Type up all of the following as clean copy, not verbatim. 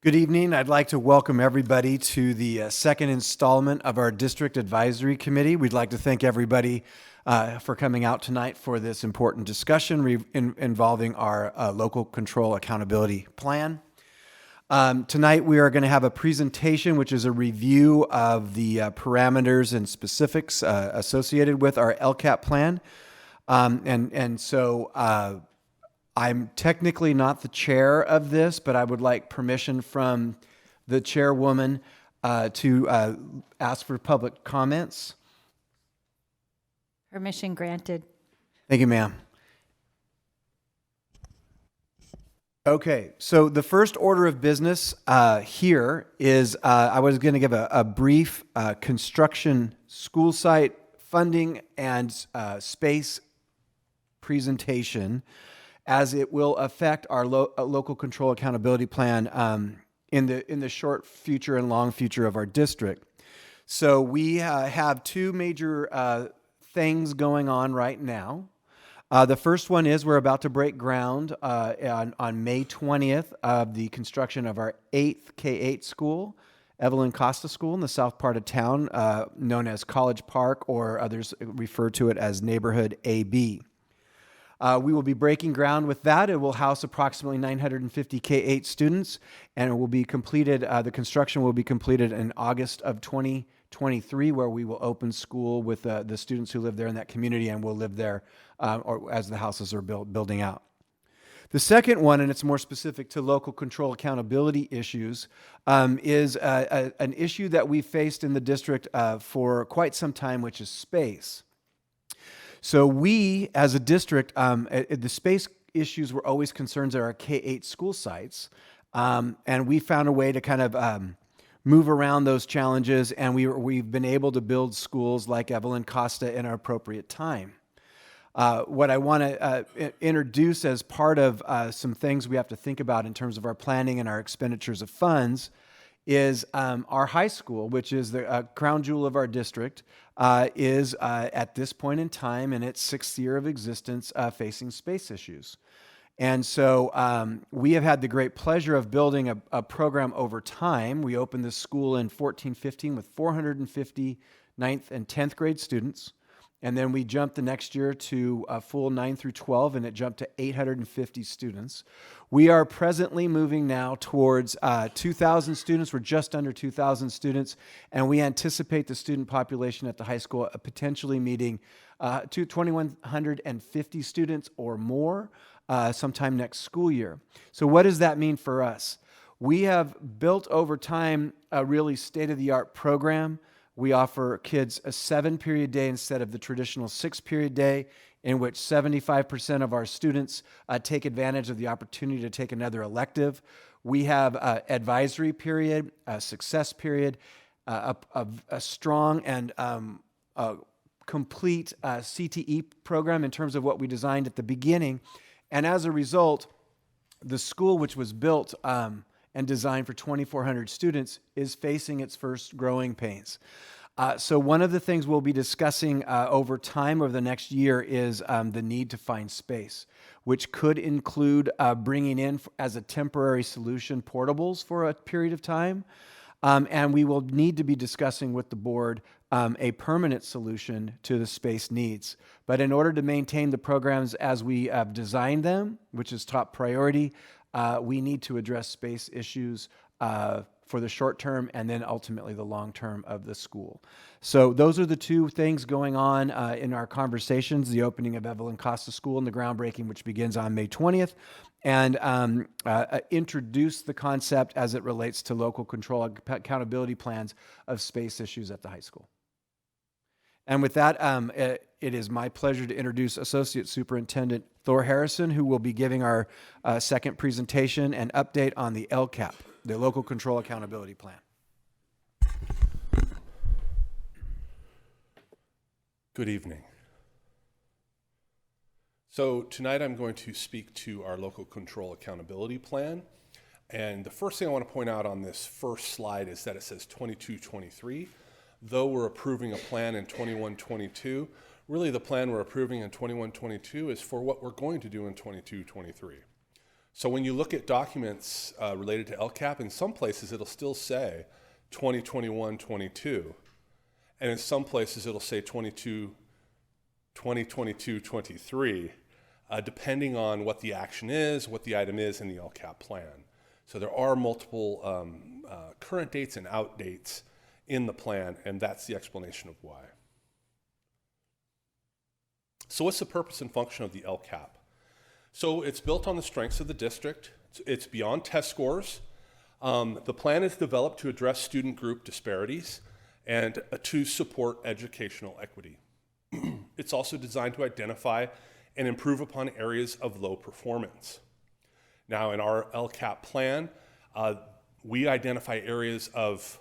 Good evening. I'd like to welcome everybody to the second installment of our District Advisory Committee. We'd like to thank everybody for coming out tonight for this important discussion involving our local control accountability plan. Tonight we are going to have a presentation which is a review of the parameters and specifics associated with our LCAP plan. So I'm technically not the chair of this, but I would like permission from the chairwoman to ask for public comments. Permission granted. Thank you, ma'am. Okay, so the first order of business here is I was going to give a brief construction school site funding and space presentation, as it will affect our local control accountability plan in the short future and long future of our district. So we have two major things going on right now. The first one is we're about to break ground on May 20th of the construction of our 8th K-8 school, Evelyn Costa School in the south part of town, known as College Park, or others refer to it as Neighborhood AB. We will be breaking ground with that. It will house approximately 950 K-8 students, and it will be completed. The construction will be completed in August of 2023, where we will open school with the students who live there in that community and will live there or as the houses are building out. The second one, and it's more specific to local control accountability issues, is an issue that we've faced in the district for quite some time, which is space. So we, as a district, the space issues were always concerns at our K-8 school sites, and we found a way to kind of move around those challenges, and we've been able to build schools like Evelyn Costa in our appropriate time. What I want to introduce as part of some things we have to think about in terms of our planning and our expenditures of funds is our high school, which is the crown jewel of our district, is at this point in time in its 6th year of existence facing space issues. And so we have had the great pleasure of building a program over time. We opened this school in 14-15 with 450 9th and 10th grade students. And then we jumped the next year to a full 9 through 12, and it jumped to 850 students. We are presently moving now towards 2,000 students. We're just under 2,000 students, and we anticipate the student population at the high school potentially meeting 2,150 students or more sometime next school year. So what does that mean for us? We have built over time a really state-of-the-art program. We offer kids a 7-period day instead of the traditional 6-period day, in which 75% of our students take advantage of the opportunity to take another elective. We have an advisory period, a success period, a strong and a complete CTE program in terms of what we designed at the beginning. And as a result, the school, which was built and designed for 2,400 students, is facing its first growing pains. So one of the things we'll be discussing over time over the next year is the need to find space, which could include bringing in as a temporary solution portables for a period of time. And we will need to be discussing with the board a permanent solution to the space needs. But in order to maintain the programs as we have designed them, which is top priority, we need to address space issues for the short term and then ultimately the long term of the school. So those are the two things going on in our conversations: the opening of Evelyn Costa School and the groundbreaking, which begins on May 20th, and introduce the concept as it relates to local control accountability plans of space issues at the high school. And with that, it is my pleasure to introduce Associate Superintendent Thor Harrison, who will be giving our second presentation and update on the LCAP, the Local Control Accountability Plan. Good evening. So tonight I'm going to speak to our Local Control Accountability Plan. And the first thing I want to point out on this first slide is that it says 22-23. Though we're approving a plan in 21-22, really the plan we're approving in 21-22 is for what we're going to do in 22-23. So when you look at documents related to LCAP, in some places it'll still say 2021-22, and in some places it'll say 2022-23, depending on what the action is, what the item is in the LCAP plan. So there are multiple current dates and out dates in the plan, and that's the explanation of why. So what's the purpose and function of the LCAP? So it's built on the strengths of the district. It's beyond test scores. The plan is developed to address student group disparities and to support educational equity. It's also designed to identify and improve upon areas of low performance. Now, in our LCAP plan, we identify areas of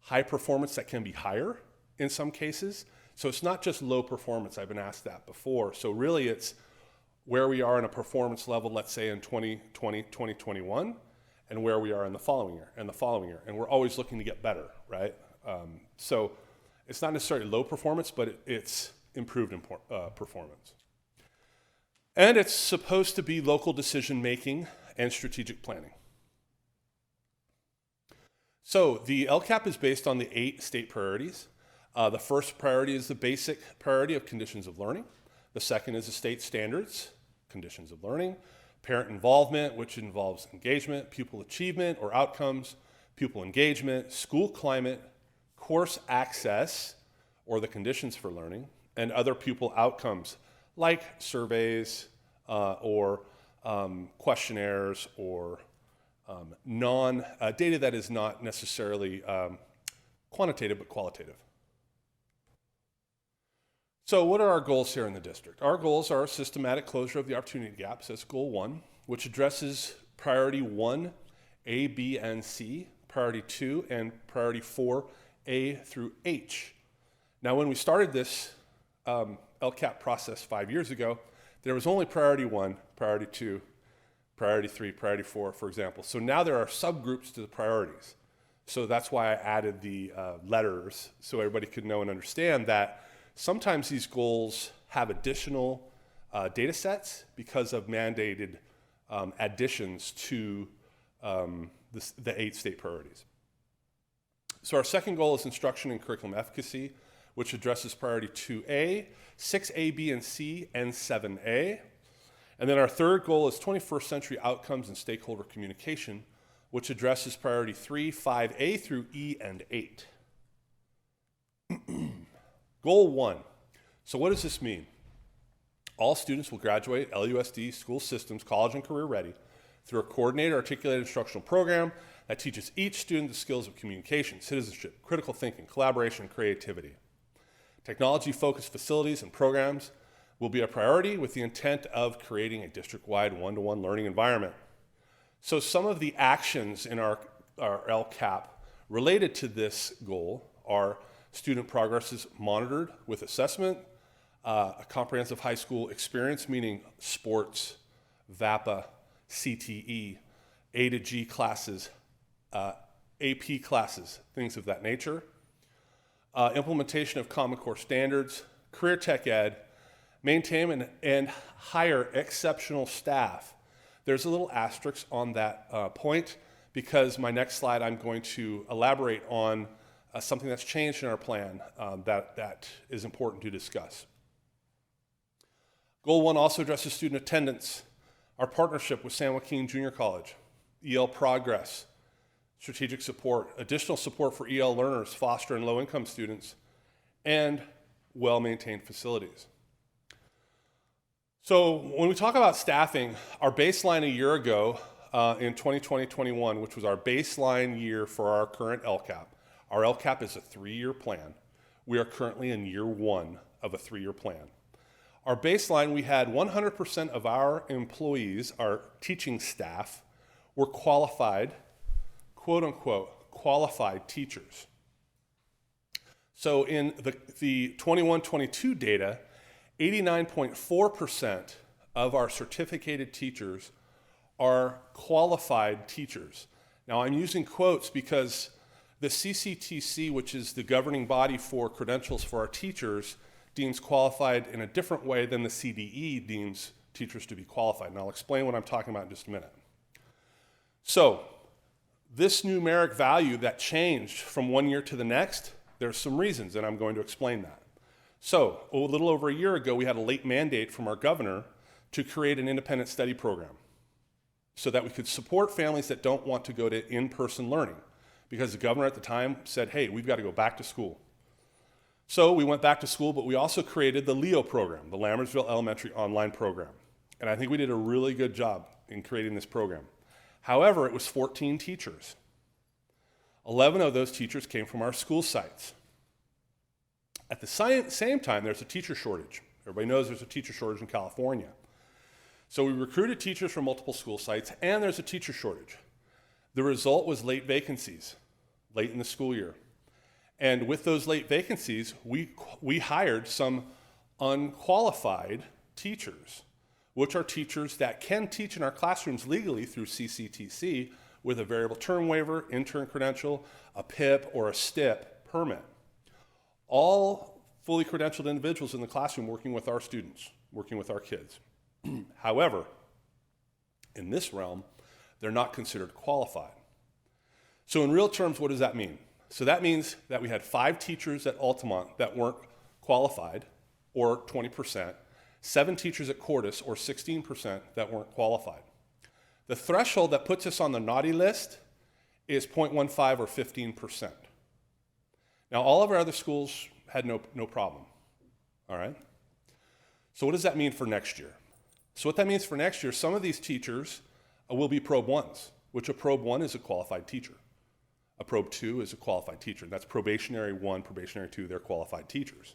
high performance that can be higher in some cases. So it's not just low performance. I've been asked that before. So really it's where we are in a performance level, let's say in 2020, 2021, and where we are in the following year, and the following year. And we're always looking to get better, right? So it's not necessarily low performance, but it's improved performance. And it's supposed to be local decision-making and strategic planning. So the LCAP is based on the 8 state priorities. The first priority is the basic priority of conditions of learning. The second is the state standards, conditions of learning, parent involvement, which involves engagement, pupil achievement or outcomes, pupil engagement, school climate, course access, or the conditions for learning, and other pupil outcomes like surveys or questionnaires or data that is not necessarily quantitative but qualitative. So what are our goals here in the district? Our goals are systematic closure of the opportunity gaps. That's goal 1, which addresses priority 1, A, B, and C, priority 2, and priority 4, A through H. Now, when we started this LCAP process 5 years ago, there was only priority 1, priority 2, priority 3, priority 4, for example. So now there are subgroups to the priorities. So that's why I added the letters so everybody could know and understand that sometimes these goals have additional data sets because of mandated additions to the 8 state priorities. So our second goal is instruction and curriculum efficacy, which addresses priority 2A, 6A, B, and C, and 7A. And then our third goal is 21st century outcomes and stakeholder communication, which addresses priority 3, 5A through E, and 8. Goal 1. So what does this mean? All students will graduate LUSD school systems, college and career ready, through a coordinated, articulated instructional program that teaches each student the skills of communication, citizenship, critical thinking, collaboration, and creativity. Technology-focused facilities and programs will be a priority with the intent of creating a district-wide one-to-one learning environment. So some of the actions in our LCAP related to this goal are student progress is monitored with assessment, a comprehensive high school experience, meaning sports, VAPA, CTE, A to G classes, AP classes, things of that nature. Implementation of Common Core standards, career tech ed, maintain and hire exceptional staff. There's a little asterisk on that point because my next slide I'm going to elaborate on something that's changed in our plan that is important to discuss. Goal 1 also addresses student attendance, our partnership with San Joaquin Junior College, EL Progress, strategic support, additional support for EL learners, foster and low-income students, and well-maintained facilities. So when we talk about staffing, our baseline a year ago in 2020-21, which was our baseline year for our current LCAP, our LCAP is a 3-year plan. We are currently in year 1 of a 3-year plan. Our baseline, we had 100% of our employees, our teaching staff, were qualified, quote unquote, qualified teachers. So in the 21-22 data, 89.4% of our certificated teachers are qualified teachers. Now I'm using quotes because the CCTC, which is the governing body for credentials for our teachers, deems qualified in a different way than the CDE deems teachers to be qualified. And I'll explain what I'm talking about in just a minute. So this numeric value that changed from one year to the next, there's some reasons, and I'm going to explain that. So a little over a year ago, we had a late mandate from our governor to create an independent study program so that we could support families that don't want to go to in-person learning, because the governor at the time said, hey, we've got to go back to school. So we went back to school, but we also created the LEO program, the Lambertsville Elementary Online Program. And I think we did a really good job in creating this program. However, it was 14 teachers. 11 of those teachers came from our school sites. At the same time, there's a teacher shortage. Everybody knows there's a teacher shortage in California. So we recruited teachers from multiple school sites, and there's a teacher shortage. The result was late vacancies, late in the school year. And with those late vacancies, we hired some unqualified teachers, which are teachers that can teach in our classrooms legally through CCTC with a variable term waiver, intern credential, a PIP, or a STIP permit. All fully credentialed individuals in the classroom working with our students, working with our kids. However, in this realm, they're not considered qualified. So in real terms, what does that mean? So that means that we had 5 teachers at Altamont that weren't qualified, or 20%, 7 teachers at Cordis, or 16%, that weren't qualified. The threshold that puts us on the naughty list is 0.15 or 15%. Now, all of our other schools had no problem, all right? So what does that mean for next year? So what that means for next year, some of these teachers will be Probe 1s, which a Probe 1 is a qualified teacher. A Probe 2 is a qualified teacher. That's probationary 1, probationary 2, they're qualified teachers.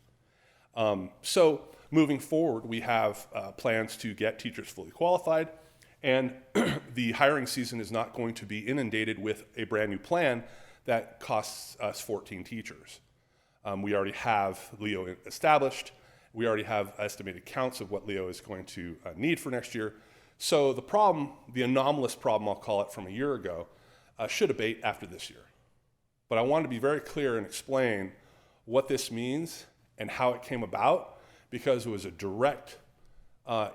So moving forward, we have plans to get teachers fully qualified, and the hiring season is not going to be inundated with a brand new plan that costs us 14 teachers. We already have LEO established. We already have estimated counts of what LEO is going to need for next year. So the problem, the anomalous problem, I'll call it, from a year ago, should abate after this year. But I want to be very clear and explain what this means and how it came about, because it was a direct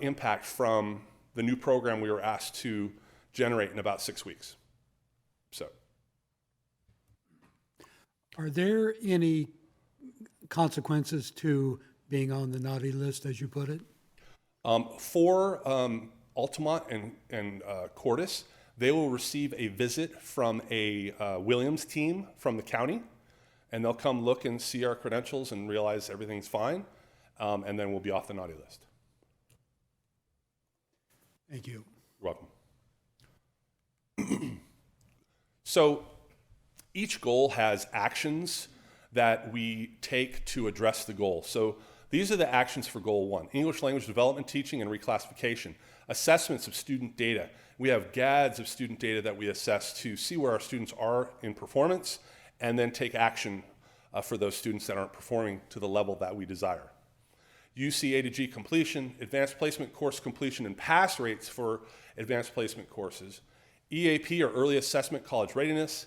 impact from the new program we were asked to generate in about 6 weeks. So, are there any consequences to being on the naughty list, as you put it? For Altamont and Cordis, they will receive a visit from a Williams team from the county, and they'll come look and see our credentials and realize everything's fine, and then we'll be off the naughty list. Thank you. You're welcome. So each goal has actions that we take to address the goal. So these are the actions for Goal 1: English language development, teaching, and reclassification. Assessments of student data. We have GADs of student data that we assess to see where our students are in performance, and then take action for those students that aren't performing to the level that we desire. UC A to G completion, advanced placement course completion and pass rates for advanced placement courses, EAP or early assessment college readiness,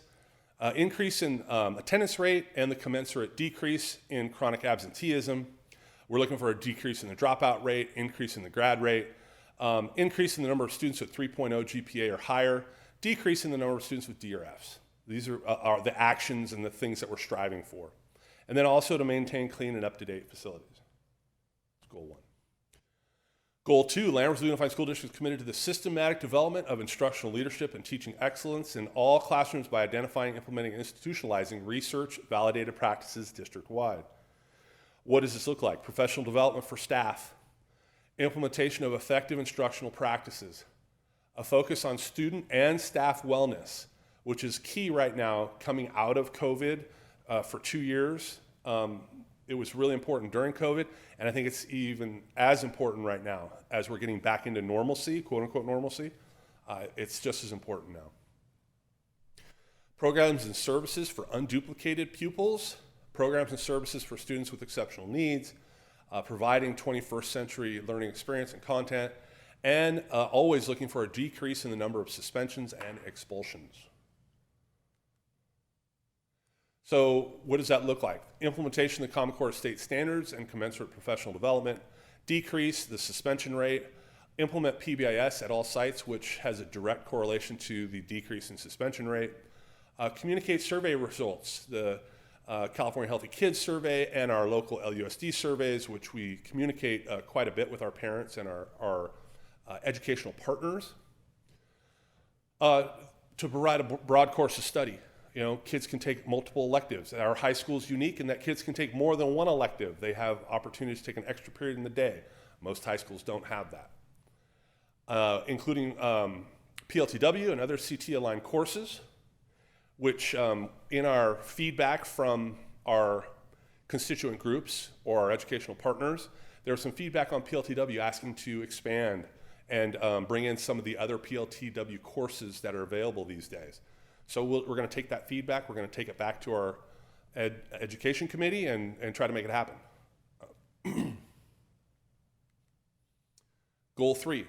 increase in attendance rate, and the commensurate decrease in chronic absenteeism. We're looking for a decrease in the dropout rate, increase in the grad rate, increase in the number of students with 3.0 GPA or higher, decrease in the number of students with D or Fs. These are the actions and the things that we're striving for. And then also to maintain clean and up-to-date facilities. That's Goal 1. Goal 2, Lambertville Unified School District is committed to the systematic development of instructional leadership and teaching excellence in all classrooms by identifying, implementing, and institutionalizing research-validated practices district-wide. What does this look like? Professional development for staff, implementation of effective instructional practices, a focus on student and staff wellness, which is key right now coming out of COVID for 2 years. It was really important during COVID, and I think it's even as important right now as we're getting back into normalcy, quote unquote normalcy. It's just as important now. Programs and services for unduplicated pupils, programs and services for students with exceptional needs, providing 21st century learning experience and content, and always looking for a decrease in the number of suspensions and expulsions. So what does that look like? Implementation of the Common Core state standards and commensurate professional development, decrease the suspension rate, implement PBIS at all sites, which has a direct correlation to the decrease in suspension rate, communicate survey results, the California Healthy Kids Survey and our local LUSD surveys, which we communicate quite a bit with our parents and our educational partners, to provide a broad course of study. You know, kids can take multiple electives. Our high school is unique in that kids can take more than one elective. They have opportunities to take an extra period in the day. Most high schools don't have that. Including PLTW and other CT-aligned courses, which in our feedback from our constituent groups or our educational partners, there was some feedback on PLTW asking to expand and bring in some of the other PLTW courses that are available these days. So we're going to take that feedback, we're going to take it back to our education committee and try to make it happen. Goal 3.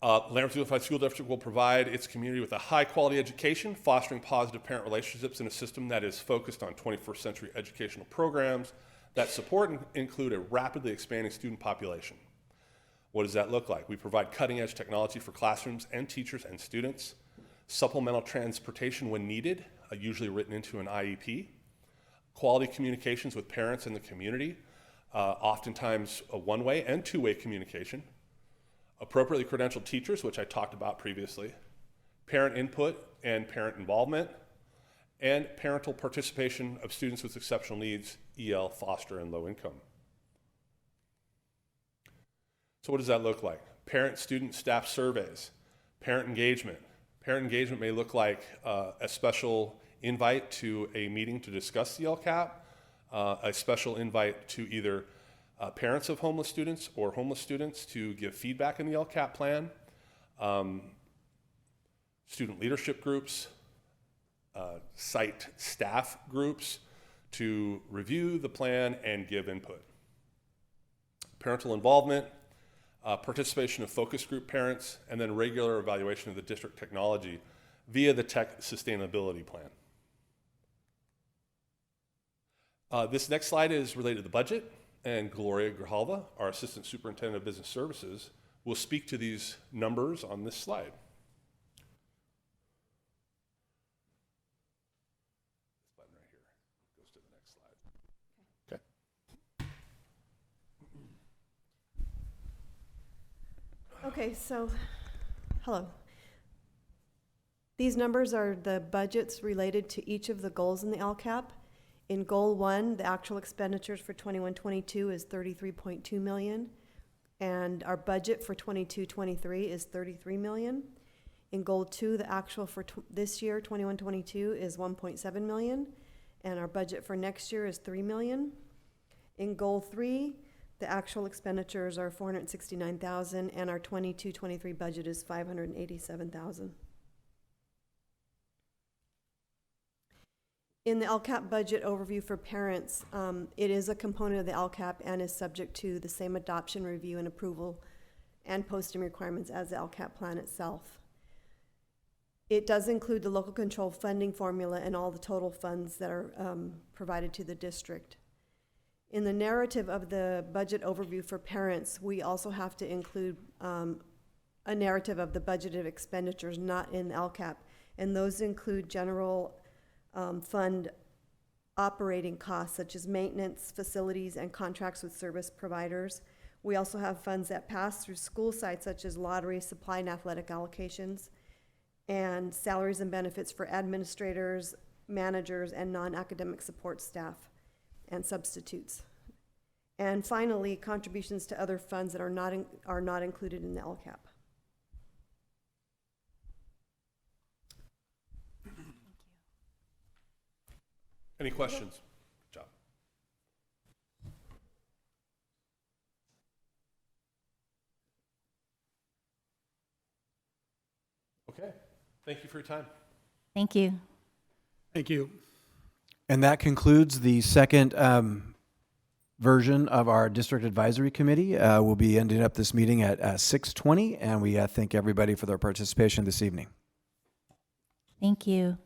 Lambert Unified School District will provide its community with a high-quality education, fostering positive parent relationships in a system that is focused on 21st century educational programs that support and include a rapidly expanding student population. What does that look like? We provide cutting-edge technology for classrooms and teachers and students, supplemental transportation when needed, usually written into an IEP, quality communications with parents and the community, oftentimes a one-way and two-way communication, appropriately credentialed teachers, which I talked about previously, parent input and parent involvement, and parental participation of students with exceptional needs, EL, foster, and low income. So what does that look like? Parent, student, staff surveys, parent engagement. Parent engagement may look like a special invite to a meeting to discuss the LCAP, a special invite to either parents of homeless students or homeless students to give feedback in the LCAP plan, student leadership groups, site staff groups to review the plan and give input. Parental involvement, participation of focus group parents, and then regular evaluation of the district technology via the tech sustainability plan. This next slide is related to the budget, and Gloria Grijalva, our Assistant Superintendent of Business Services, will speak to these numbers on this slide. This button right here goes to the next slide. Okay. Okay, so, hello. These numbers are the budgets related to each of the goals in the LCAP. In Goal 1, the actual expenditures for 21-22 is $33.2 million, and our budget for 22-23 is $33 million. In Goal 2, the actual for this year, 21-22, is $1.7 million, and our budget for next year is $3 million. In Goal 3, the actual expenditures are $469,000, and our 22-23 budget is $587,000. In the LCAP budget overview for parents, it is a component of the LCAP and is subject to the same adoption, review, and approval and posting requirements as the LCAP plan itself. It does include the local control funding formula and all the total funds that are provided to the district. In the narrative of the budget overview for parents, we also have to include a narrative of the budgeted expenditures not in the LCAP, and those include general fund operating costs such as maintenance, facilities, and contracts with service providers. We also have funds that pass through school sites such as lottery, supply, and athletic allocations, and salaries and benefits for administrators, managers, and non-academic support staff and substitutes. And finally, contributions to other funds that are not included in the LCAP. Any questions? Good job. Okay. Thank you for your time. Thank you. Thank you. And that concludes the second version of our District Advisory Committee. We'll be ending up this meeting at 6:20, and we thank everybody for their participation this evening. Thank you.